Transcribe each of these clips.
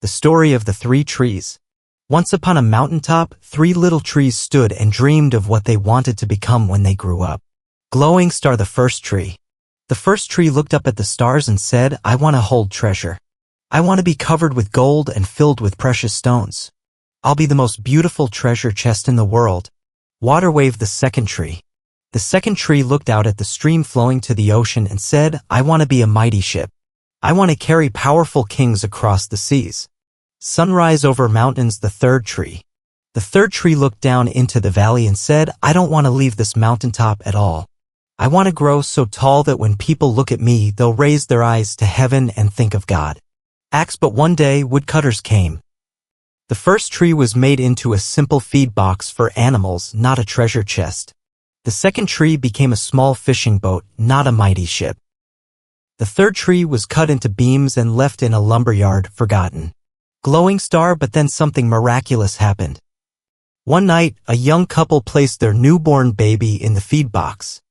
story of the three trees. Once upon a mountaintop, three little trees stood and dreamed of what they wanted to become when they grew up. Glowing Star, the first tree. The first tree looked up at the stars and said, "I want to hold treasure. I want to be covered with gold and filled with precious stones. I'll be the most beautiful treasure chest in the world." Water Wave, the second tree. The second tree looked out at the stream flowing to the ocean and said, "I want to be a mighty ship. I want to carry powerful kings across the seas." Sunrise over Mountains, the third tree. The third tree looked down into the valley and said, "I don't want to leave this mountaintop at all. I want to grow so tall that when people look at me, they'll raise their eyes to heaven and think of God." Axe. But one day, woodcutters came. The first tree was made into a simple feed box for animals, not a treasure chest. The second tree became a small fishing boat, not a mighty ship. The third tree was cut into beams and left in a lumberyard, forgotten. Glowing Star. But then something miraculous happened. One night, a young couple placed their newborn baby in the feed box.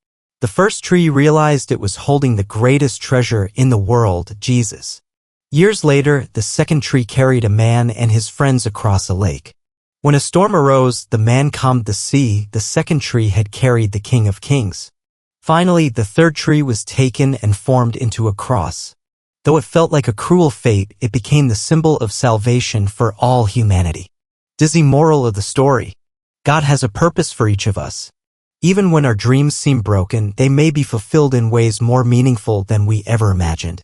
The first tree realized it was holding the greatest treasure in the world, Jesus. Years later, the second tree carried a man and his friends across a lake. When a storm arose, the man calmed the sea. The second tree had carried the King of Kings. Finally, the third tree was taken and formed into a cross. Though it felt like a cruel fate, it became the symbol of salvation for all humanity. Dizzy moral of the story: God has a purpose for each of us. Even when our dreams seem broken, they may be fulfilled in ways more meaningful than we ever imagined.